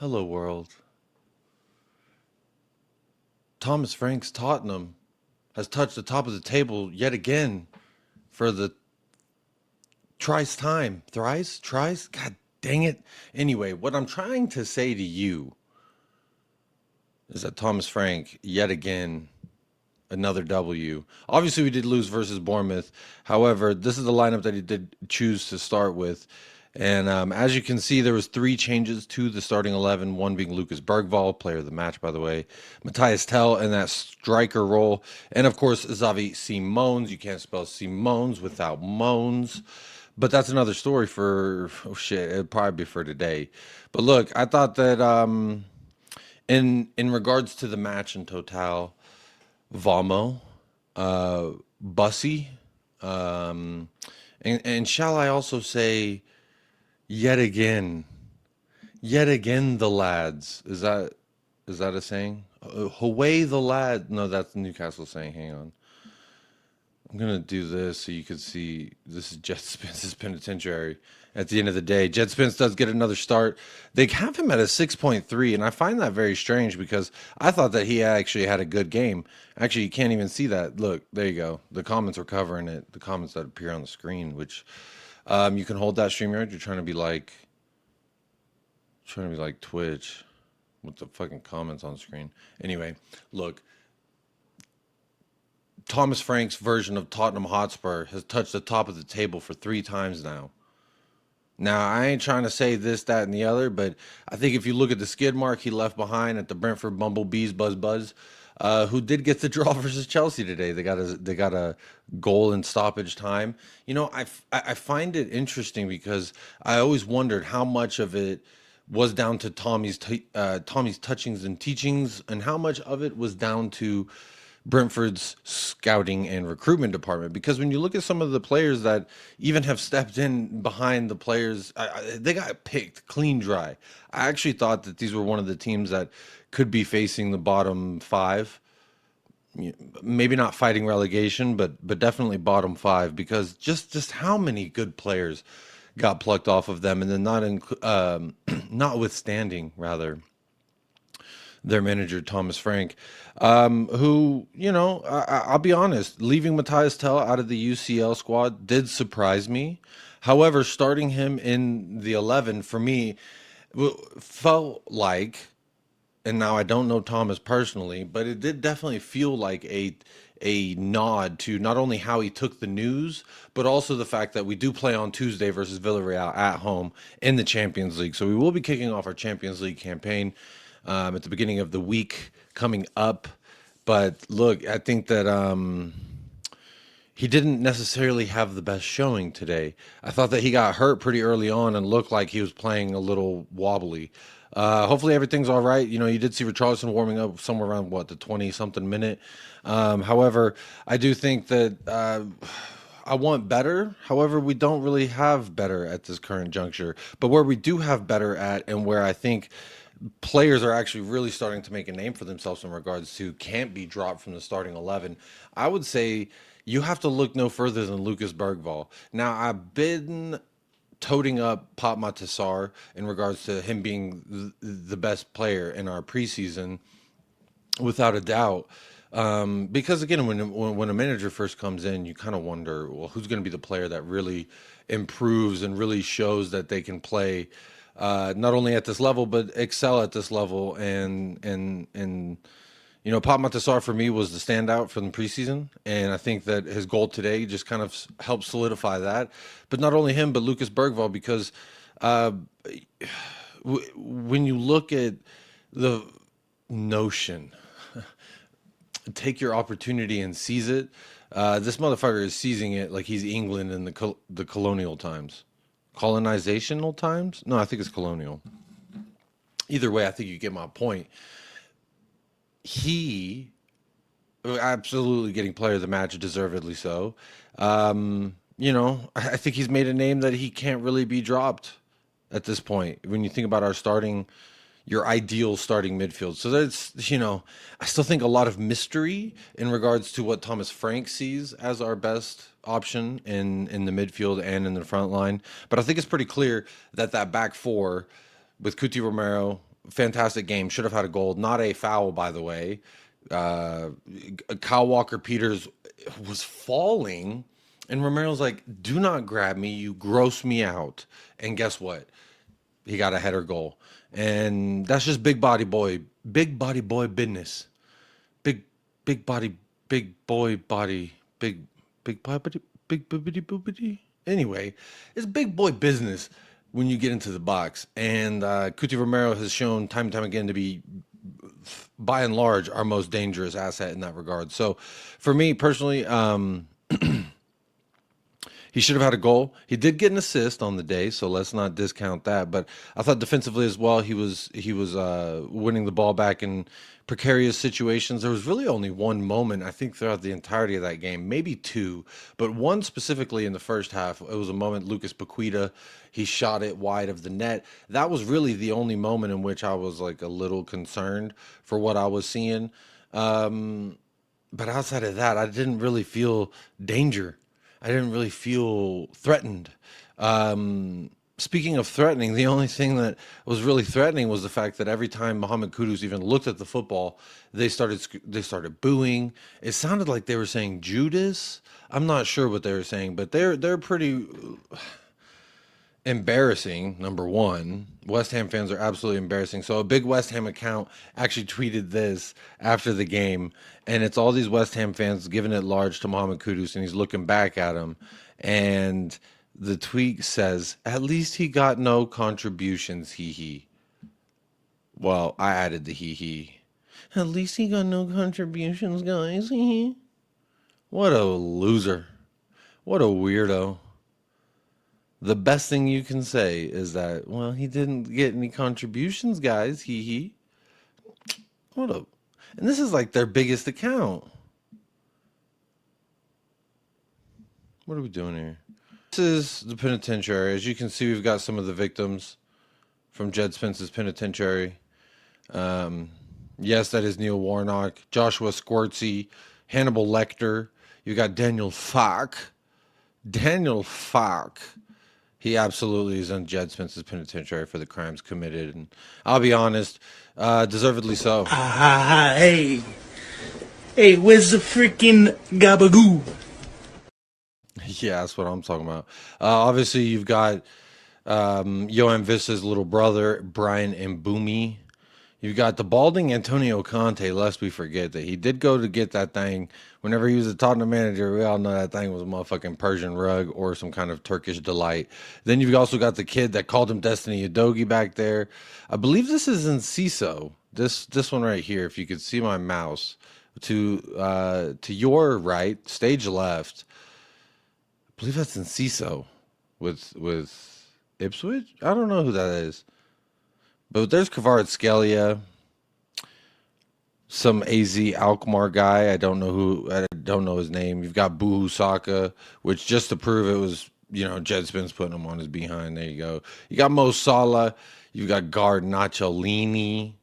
Hello, world. Thomas Frank's Tottenham has touched the top of the table yet again for the thrice time. Thrice? Tries? God dang it. Anyway, what I'm trying to say to you is that Thomas Frank, yet again, another W. Obviously, we did lose versus Bournemouth. However, this is the lineup that he did choose to start with. And as you can see, there was three changes to the starting 11, one being Lucas Bergvall, player of the match, by the way, Matthias Tell in that striker role, and of course, Xavi Simons. You can't spell Simons without moans. But that's another story for, oh shit, it'd probably be for today. But look, I thought that in regards to the match in total, Vamo, Bussy, um, and shall I also say, yet again, yet again, the lads. Is that a saying? Away the lad. No, that's the Newcastle saying. Hang on. I'm gonna do this so you can see this is Djed Spence's penitentiary. At the end of the day, Djed Spence does get another start. They have him at a 6.3, and I find that very strange because I thought that he actually had a good game. Actually, you can't even see that. Look, there you go. The comments were covering it. The comments that appear on the screen, which you can hold that StreamYard. You're trying to be like Twitch with the fucking comments on screen. Anyway, look, Thomas Frank's version of Tottenham Hotspur has touched the top of the table for three times now. Now, I ain't trying to say this, that, and the other, but I think if you look at the skid mark he left behind at the Brentford Bumblebees, Buzz, who did get the draw versus Chelsea today. They got a goal in stoppage time. I find it interesting because I always wondered how much of it was down to Tommy's touchings and teachings, and how much of it was down to Brentford's scouting and recruitment department. Because when you look at some of the players that even have stepped in behind the players, they got picked clean dry. I actually thought that these were one of the teams that could be facing the bottom five, maybe not fighting relegation, but definitely bottom five, because just how many good players got plucked off of them, and then notwithstanding rather their manager Thomas Frank, who I'll be honest, leaving Matthias Tell out of the UCL squad did surprise me. However, starting him in the 11 for me felt like, and now I don't know Thomas personally, but it did definitely feel like a nod to not only how he took the news, but also the fact that we do play on Tuesday versus Villarreal at home in the Champions League. So we will be kicking off our Champions League campaign at the beginning of the week coming up. But look, I think that he didn't necessarily have the best showing today. I thought that he got hurt pretty early on and looked like he was playing a little wobbly. Hopefully everything's all right. You did see Richarlison warming up somewhere around what, the 20 something minute. However, I do think that I want better. However, we don't really have better at this current juncture. But where we do have better at, and where I think players are actually really starting to make a name for themselves in regards to can't be dropped from the starting 11, I would say you have to look no further than Lucas Bergvall. Now, I've been toting up Pop Matasar in regards to him being the best player in our preseason, without a doubt. Because again, when a manager first comes in, you kind of wonder, well, who's going to be the player that really improves and really shows that they can play not only at this level but excel at this level. And Pop Matasar for me was the standout from the preseason, and I think that his goal today just kind of helped solidify that. But not only him, but Lucas Bergvall, because uh, when you look at the notion, take your opportunity and seize it. This motherfucker is seizing it like he's England in the colonial times, colonizational times. No, I think it's colonial. Either way, I think you get my point. He absolutely getting player of the match, deservedly so. I think he's made a name that he can't really be dropped at this point. When you think about your ideal starting midfield. So I still think a lot of mystery in regards to what Thomas Frank sees as our best option in the midfield and in the front line. But I think it's pretty clear that back four with Cuti Romero, fantastic game. Should have had a goal. Not a foul, by the way. Kyle Walker-Peters was falling, and Romero's like, "Do not grab me. You gross me out." And guess what? He got a header goal, and that's just big body boy business. Big, big body, big boy body, big body, big boobity boobity. Anyway, it's big boy business when you get into the box, and Cuti Romero has shown time and time again to be, by and large, our most dangerous asset in that regard. So, for me personally, he should have had a goal. He did get an assist on the day, so let's not discount that. But I thought defensively as well, he was winning the ball back in precarious situations. There was really only one moment, I think, throughout the entirety of that game, maybe two, but one specifically in the first half. It was a moment Lucas Paqueta, he shot it wide of the net. That was really the only moment in which I was like a little concerned for what I was seeing. But outside of that, I didn't really feel danger. I didn't really feel threatened. Speaking of threatening, the only thing that was really threatening was the fact that every time Mohamed Kudus even looked at the football, they started booing. It sounded like they were saying Judas. I'm not sure what they were saying, but they're pretty embarrassing. Number one, West Ham fans are absolutely embarrassing. So a big West Ham account actually tweeted this after the game, and it's all these West Ham fans giving it large to Mohamed Kudus, and he's looking back at him, and the tweet says, "At least he got no contributions, hee hee." Well, I added the hee hee. At least he got no contributions, guys. Hee hee. What a loser. What a weirdo. The best thing you can say is that, well, he didn't get any contributions, guys. Hee hee. What a. And this is like their biggest account. What are we doing here? This is the penitentiary. As you can see, we've got some of the victims from Djed Spence's penitentiary. Yes, that is Neil Warnock, Joshua Squirtsy, Hannibal Lecter. You got Daniel Falk. Daniel Falk. He absolutely is in Djed Spence's penitentiary for the crimes committed, and I'll be honest, deservedly so. Hey, where's the freaking gabagoo? Yeah, that's what I'm talking about. Obviously, you've got Johan Vissa's little brother, Brian Mbumi. You've got the balding Antonio Conte, lest we forget that he did go to get that thing. Whenever he was a Tottenham manager, we all know that thing was a motherfucking Persian rug or some kind of Turkish delight. Then you've also got the kid that called him Destiny Udogie back there. I believe this is in CISO. This one right here, if you could see my mouse, to your right, stage left. I believe that's in CISO with Ipswich. I don't know who that is. But there's Kvaratskhelia, some AZ Alkmaar guy. I don't know his name. You've got Buhu Saka, which just to prove it was, Djed Spence putting him on his behind. There you go. You got Mo Salah. You've got Garnacciolini,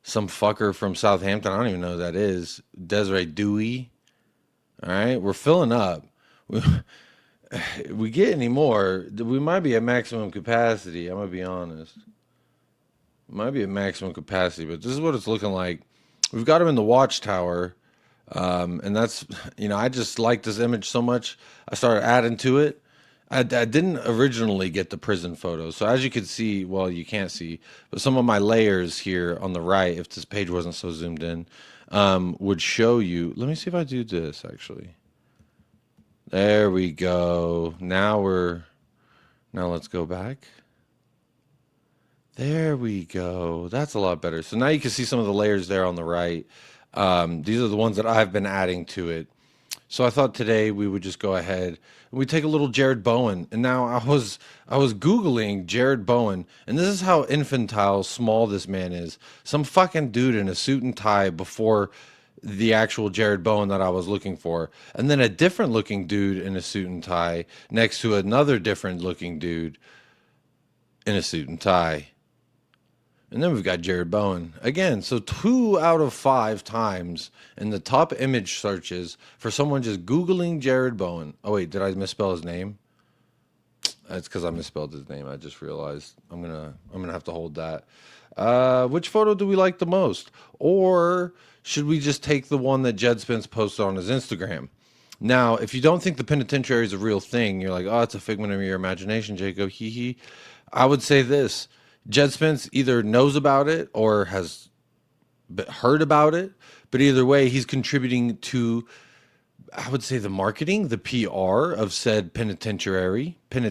some fucker from Southampton. I don't even know who that is. Desiree Dewey. All right, we're filling up. We get any more, we might be at maximum capacity. I'm gonna be honest. Might be at maximum capacity, but this is what it's looking like. We've got him in the watchtower, and that's, I just like this image so much. I started adding to it. I didn't originally get the prison photos, so as you can see, well, you can't see, but some of my layers here on the right, if this page wasn't so zoomed in, would show you. Let me see if I do this actually. There we go. Now let's go back. There we go. That's a lot better. So now you can see some of the layers there on the right. These are the ones that I've been adding to it. So I thought today we would just go ahead and we take a little Jared Bowen. And now I was Googling Jared Bowen, and this is how infantile small this man is. Some fucking dude in a suit and tie before the actual Jared Bowen that I was looking for. And then a different looking dude in a suit and tie next to another different looking dude in a suit and tie. And then we've got Jared Bowen. Again, so 2 out of 5 times in the top image searches for someone just Googling Jared Bowen. Oh, wait, did I misspell his name? That's because I misspelled his name. I just realized I'm gonna have to hold that. Which photo do we like the most? Or should we just take the one that Djed Spence posted on his Instagram? Now, if you don't think the penitentiary is a real thing, you're like, oh, it's a figment of your imagination, Jacob. Hee hee. I would say this: Djed Spence either knows about it or has heard about it, but either way, he's contributing to, I would say, the marketing, the PR of said penitentiary. How do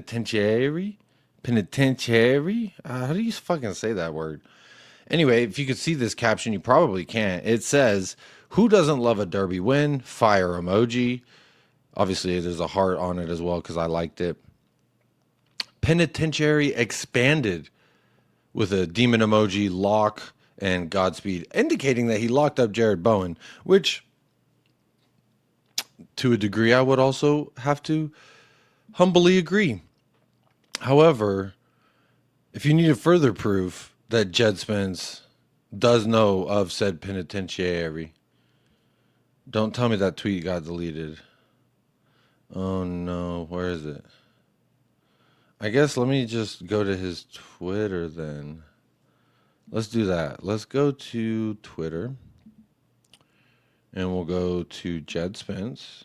you fucking say that word? Anyway, if you could see this caption, you probably can't. It says, "Who doesn't love a derby win?" Fire emoji. Obviously, there's a heart on it as well because I liked it. Penitentiary expanded with a demon emoji, lock, and Godspeed, indicating that he locked up Jared Bowen, which to a degree I would also have to humbly agree. However, if you needed further proof that Djed Spence does know of said penitentiary, don't tell me that tweet got deleted. Oh no, where is it? I guess let me just go to his Twitter then. Let's do that. Let's go to Twitter and we'll go to Djed Spence.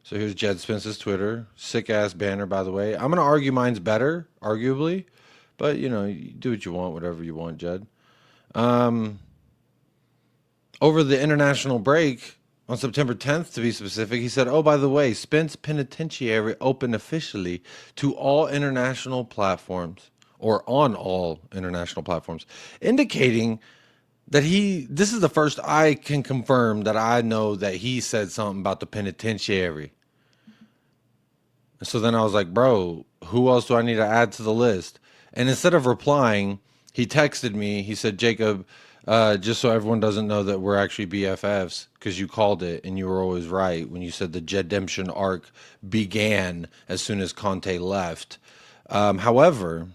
So here's Djed Spence's Twitter. Sick ass banner, by the way. I'm going to argue mine's better, arguably. But, you know, you do what you want, whatever you want, Djed. Over the international break, on September 10th, to be specific, he said, oh, by the way, Spence Penitentiary opened officially to all international platforms, or on all international platforms, indicating that this is the first I can confirm that I know that he said something about the penitentiary. So then I was like, bro, who else do I need to add to the list? And instead of replying, he texted me. He said, Jacob, just so everyone doesn't know that we're actually BFFs, because you called it and you were always right when you said the Jedemption arc began as soon as Conte left. However,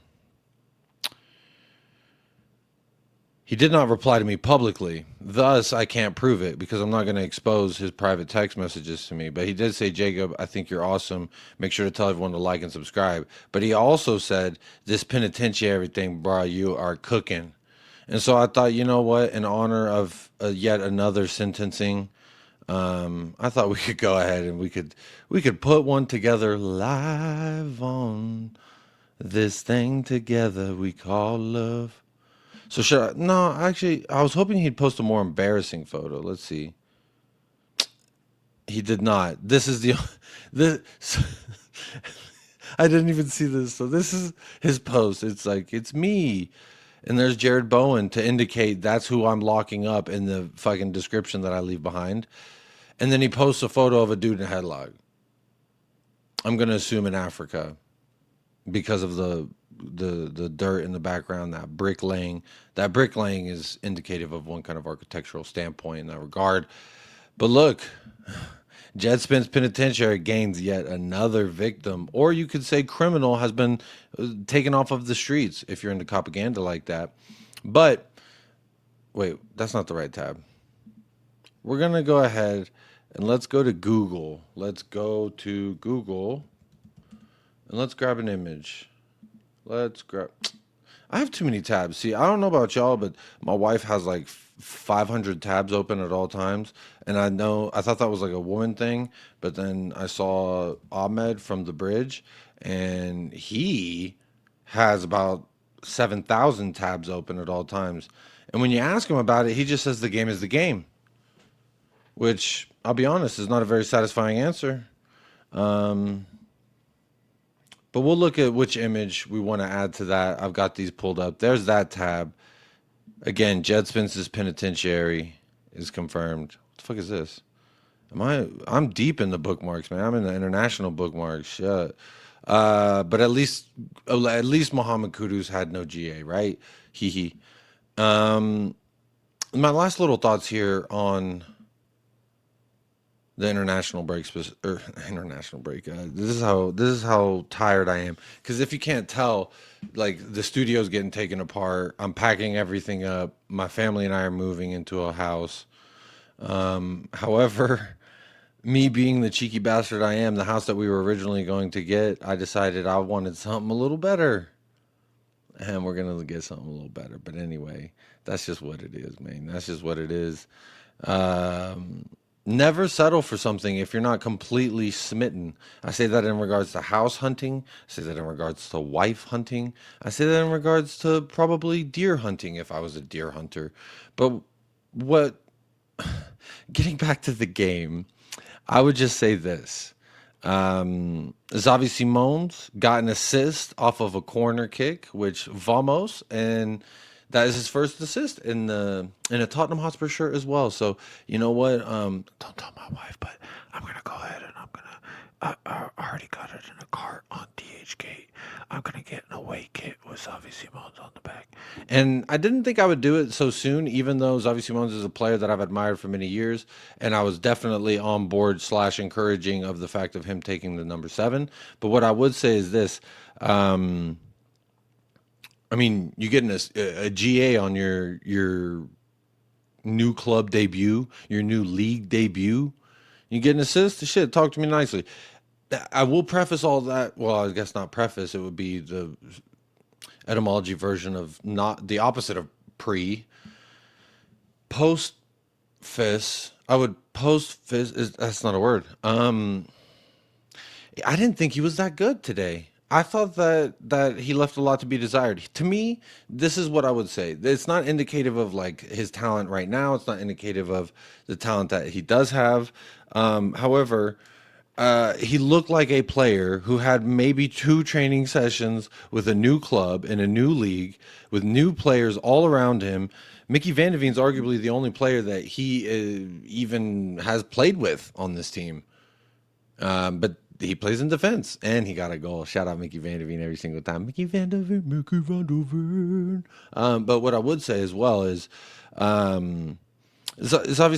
he did not reply to me publicly. Thus, I can't prove it because I'm not going to expose his private text messages to me. But he did say, Jacob, I think you're awesome. Make sure to tell everyone to like and subscribe. But he also said, this penitentiary thing, bro, you are cooking. And so I thought, you know what, in honor of yet another sentencing, I thought we could go ahead and we could put one together live on this thing together we call love. So should I? No, actually, I was hoping he'd post a more embarrassing photo. Let's see. He did not. This is the this. I didn't even see this. So this is his post. It's like it's me, and there's Jared Bowen to indicate that's who I'm locking up in the fucking description that I leave behind. And then he posts a photo of a dude in a headlock. I'm gonna assume in Africa because of the dirt in the background, that bricklaying. That bricklaying is indicative of one kind of architectural standpoint in that regard. But look, Djed Spence Penitentiary gains yet another victim, or you could say criminal, has been taken off of the streets if you're into propaganda like that. But wait, that's not the right tab. We're gonna go ahead and let's go to Google. Let's go to Google and let's grab an image. Let's grab. I have too many tabs. See, I don't know about y'all, but my wife has like 500 tabs open at all times. And I thought that was like a woman thing, but then I saw Ahmed from The Bridge, and he has about 7,000 tabs open at all times. And when you ask him about it, he just says the game is the game, which I'll be honest is not a very satisfying answer. But we'll look at which image we want to add to that. I've got these pulled up. There's that tab. Again, Djed Spence's Penitentiary is confirmed. What the fuck is this? I'm deep in the bookmarks, man. I'm in the international bookmarks. Shit. But at least Muhammad Kudus had no GA, right? Hee hee. My last little thoughts here on the international break, international break. This is how tired I am. Because if you can't tell, like the studio's getting taken apart. I'm packing everything up. My family and I are moving into a house. However, Me being the cheeky bastard I am, the house that we were originally going to get, I decided I wanted something a little better. And we're going to get something a little better. But anyway, that's just what it is, man. That's just what it is. Um, Never settle for something if you're not completely smitten. I say that in regards to house hunting. I say that in regards to wife hunting. I say that in regards to probably deer hunting if I was a deer hunter. But what, getting back to the game, I would just say this. Xavi Simons got an assist off of a corner kick, which vamos, and that is his first assist in a Tottenham Hotspur shirt as well. So you know what? Don't tell my wife, but I'm gonna go ahead and I'm gonna. I already got it in a cart on DHgate. I'm gonna get an away kit with Xavi Simons on the back. And I didn't think I would do it so soon, even though Xavi Simons is a player that I've admired for many years, and I was definitely on board slash encouraging of the fact of him taking the number 7. But what I would say is this: um, I mean, you getting a GA on your new club debut, your new league debut. You get an assist. Shit, talk to me nicely. I will preface all that. Well, I guess not preface. It would be the etymology version of not the opposite of pre. Post fist. I would post fist. That's not a word. I didn't think he was that good today. I thought that he left a lot to be desired. To me, this is what I would say. It's not indicative of like his talent right now. It's not indicative of the talent that he does have. However, he looked like a player who had maybe 2 training sessions with a new club in a new league with new players all around him. Mickey Van de Veen's arguably the only player that he even has played with on this team. But he plays in defense, and he got a goal. Shout out Mickey Van de Veen every single time. Mickey Van de Veen, Mickey Van de Veen. But what I would say as well is, Xavi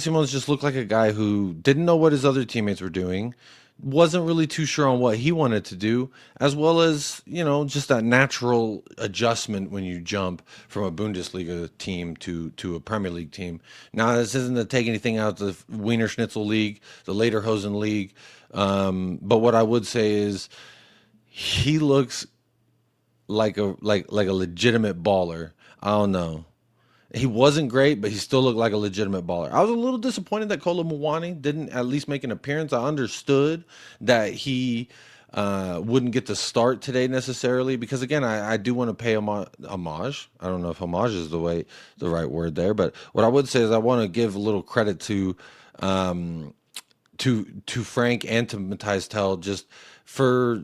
Simons just looked like a guy who didn't know what his other teammates were doing, wasn't really too sure on what he wanted to do, as well as, just that natural adjustment when you jump from a Bundesliga team to a Premier League team. Now, this isn't to take anything out of the Wiener Schnitzel League, the Lederhosen League, but what I would say is he looks like a legitimate baller. I don't know. He wasn't great, but he still looked like a legitimate baller. I was a little disappointed that Kolo Muani didn't at least make an appearance. I understood that he wouldn't get to start today necessarily because again, I do want to pay homage. I don't know if homage is the right word there, but what I would say is I want to give a little credit um, to Frank and to Matthias Tell just for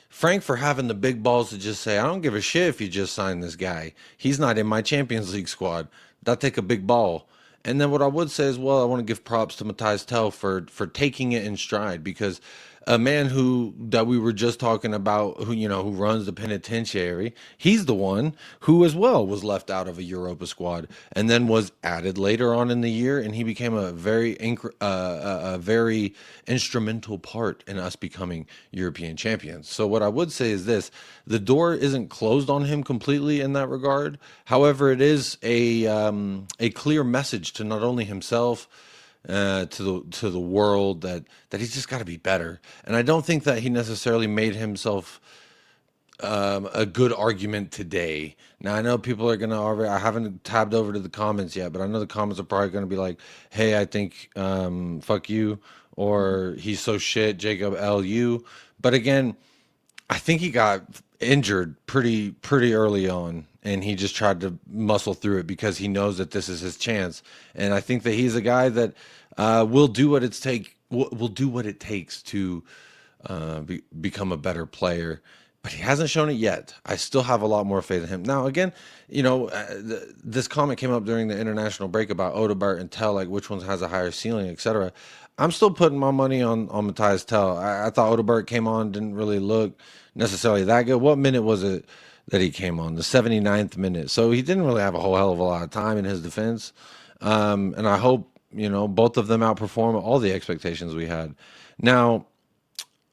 Frank for having the big balls to just say, I don't give a shit if you just signed this guy. He's not in my Champions League squad. That take a big ball. And then what I would say as well, I want to give props to Matthias Tell for taking it in stride because a man who that we were just talking about, who runs the penitentiary, he's the one who as well was left out of a Europa squad and then was added later on in the year, and he became a very instrumental part in us becoming European champions. So what I would say is this: the door isn't closed on him completely in that regard. However, it is a clear message to not only himself to the world that he's just got to be better. And I don't think that he necessarily made himself a good argument today. Now I know people are gonna already. I haven't tabbed over to the comments yet, but I know the comments are probably gonna be like, "Hey, I think fuck you," or "He's so shit, Jacob Lu." But again, I think he got injured pretty early on, and he just tried to muscle through it because he knows that this is his chance. And I think that he's a guy that will do what will do what it takes to become a better player. But he hasn't shown it yet. I still have a lot more faith in him. Now, again, this comment came up during the international break about Odegaard and Tell, like which one has a higher ceiling, etc. I'm still putting my money on Matthias Tell. I thought Odegaard came on, didn't really look necessarily that good. What minute was it that he came on? The 79th minute. So he didn't really have a whole hell of a lot of time in his defense. And I hope, both of them outperform all the expectations we had. Now,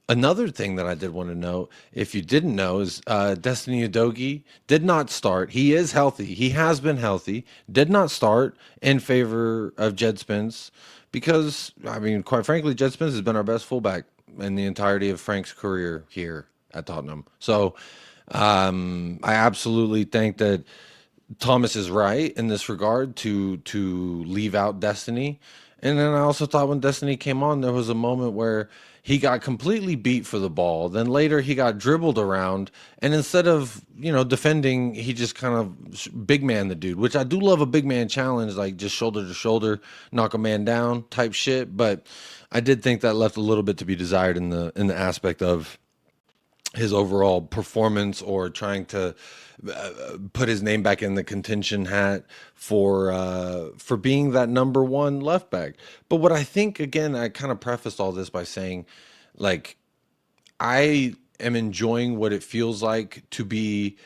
another thing that I did want to note, if you didn't know, is Destiny Udogie did not start. He is healthy. He has been healthy. Did not start in favor of Djed Spence because I mean, quite frankly, Djed Spence has been our best fullback in the entirety of Frank's career here at Tottenham. So I absolutely think that Thomas is right in this regard to leave out Destiny. And then I also thought when Destiny came on, there was a moment where he got completely beat for the ball. Then later he got dribbled around, and instead of defending, he just kind of big man the dude, which I do love a big man challenge, like just shoulder to shoulder, knock a man down type shit. But I did think that left a little bit to be desired in the aspect of his overall performance or trying to put his name back in the contention hat for being that number one left back. But what I think, again, I kind of prefaced all this by saying, like, I am enjoying what it feels like to be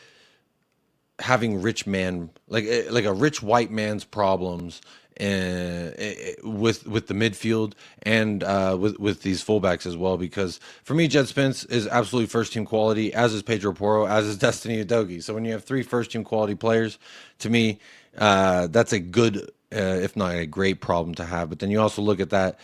having rich man, like a rich white man's problems with the midfield and with these fullbacks as well. Because for me, Djed Spence is absolutely first team quality, as is Pedro Porro, as is Destiny Udogie. So when you have three first team quality players, to me, that's a good, if not a great problem to have. But then you also look at that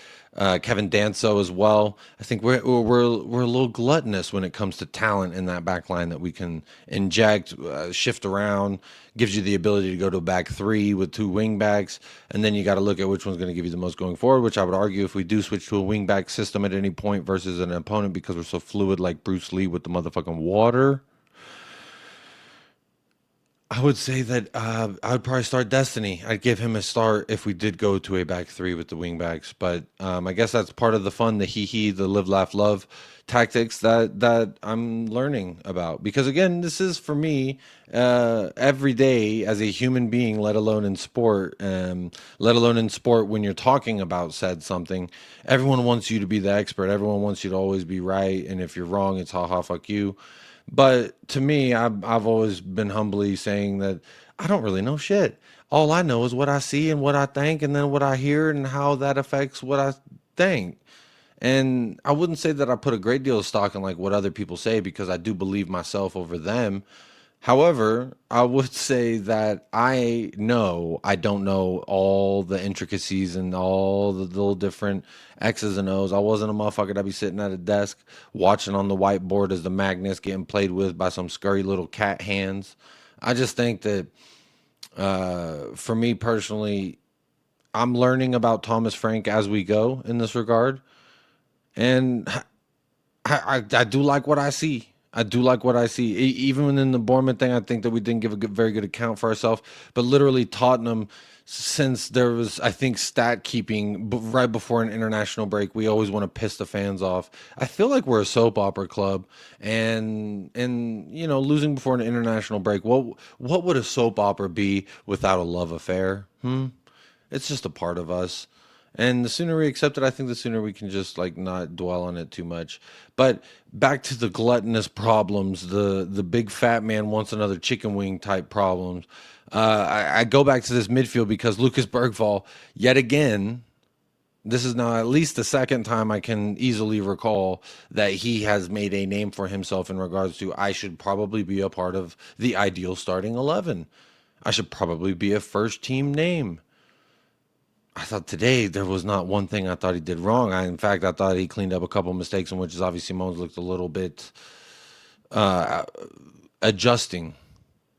Kevin Danso as well. I think we're a little gluttonous when it comes to talent in that back line that we can inject, shift around, gives you the ability to go to a back three with two wing backs, and then you got to look at which one's going to give you the most going forward. Which I would argue, if we do switch to a wing back system at any point versus an opponent, because we're so fluid like Bruce Lee with the motherfucking water, I would say that I would probably start Destiny. I'd give him a start if we did go to a back three with the wing backs. But I guess that's part of the fun, the hehe, the live, laugh, love tactics that I'm learning about. Because again, this is for me every day as a human being, let alone in sport. Let alone in sport when you're talking about said something. Everyone wants you to be the expert. Everyone wants you to always be right. And if you're wrong, it's ha ha fuck you. But to me, I've always been humbly saying that I don't really know shit. All I know is what I see and what I think, and then what I hear and how that affects what I think. And I wouldn't say that I put a great deal of stock in like what other people say, because I do believe myself over them. However, I would say that I know I don't know all the intricacies and all the little different X's and O's. I wasn't a motherfucker that be sitting at a desk watching on the whiteboard as the magnets getting played with by some scurry little cat hands. I just think that for me personally, I'm learning about Thomas Frank as we go in this regard. And I do like what I see. I do like what I see. Even in the Bournemouth thing, I think that we didn't give a very good account for ourselves. But literally, Tottenham, since there was, I think, stat keeping right before an international break, we always want to piss the fans off. I feel like we're a soap opera club, and losing before an international break. What would a soap opera be without a love affair? It's just a part of us. And the sooner we accept it, I think the sooner we can just like not dwell on it too much. But back to the gluttonous problems, the big fat man wants another chicken wing type problems. I go back to this midfield because Lucas Bergvall, yet again, this is now at least the second time I can easily recall that he has made a name for himself in regards to I should probably be a part of the ideal starting 11. I should probably be a first team name. I thought today there was not one thing I thought he did wrong. In fact, I thought he cleaned up a couple mistakes in which Xavi Simons looked a little bit adjusting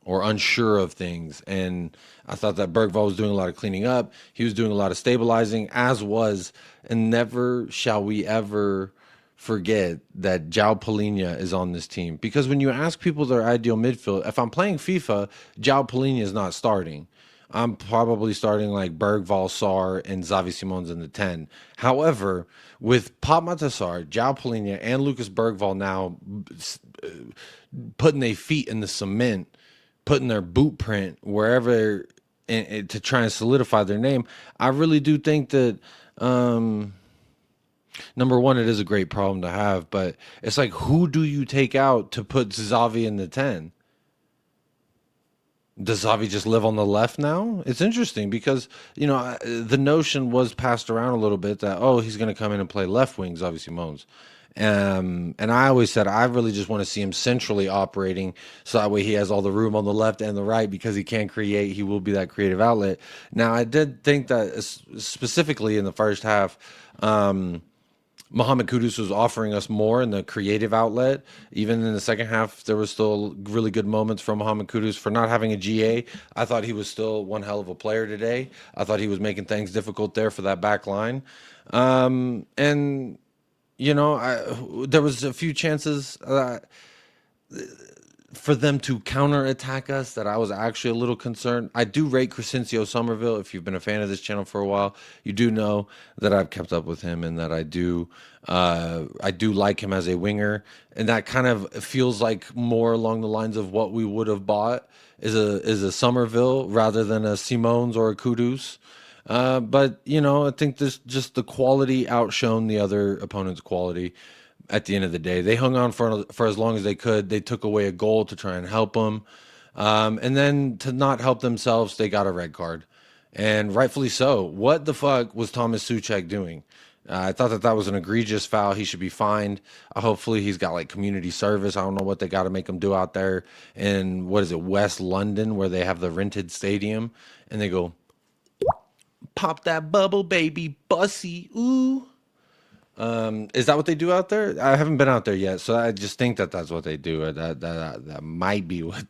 or unsure of things. And I thought that Bergvall was doing a lot of cleaning up. He was doing a lot of stabilizing, as was, and never shall we ever forget that João Palhinha is on this team. Because when you ask people their ideal midfield, if I'm playing FIFA, João Palhinha is not starting. I'm probably starting like Bergvall, Sar, and Xavi Simons in the 10. However, with Pop Matasar, João Palhinha, and Lucas Bergvall now putting their feet in the cement, putting their boot print wherever to try and solidify their name, I really do think that number one, it is a great problem to have, but it's like, who do you take out to put Xavi in the 10? Does Xavi just live on the left now? It's interesting because, the notion was passed around a little bit that, oh, he's going to come in and play left wing, Xavi Simons. And I always said I really just want to see him centrally operating, so that way he has all the room on the left and the right because he can create. He will be that creative outlet. Now, I did think that specifically in the first half, Mohamed Kudus was offering us more in the creative outlet. Even in the second half, there was still really good moments from Mohamed Kudus for not having a GA. I thought he was still one hell of a player today. I thought he was making things difficult there for that back line. And there was a few chances for them to counterattack us that I was actually a little concerned. I do rate Crescencio Somerville. If you've been a fan of this channel for a while, you do know that I've kept up with him and that I do like him as a winger. And that kind of feels like more along the lines of what we would have bought is a Somerville rather than a Simons or a Kudus. But I think this just the quality outshone the other opponent's quality. At the end of the day, they hung on for as long as they could. They took away a goal to try and help them, and then to not help themselves, they got a red card, and rightfully so. What the fuck was Thomas Suchek doing? I thought that was an egregious foul. He should be fined. Hopefully, he's got like community service. I don't know what they got to make him do out there in what is it, West London, where they have the rented stadium, and they go, "Pop that bubble, baby, Bussy." Ooh. Is that what they do out there? I haven't been out there yet, so I just think that that's what they do. That might be what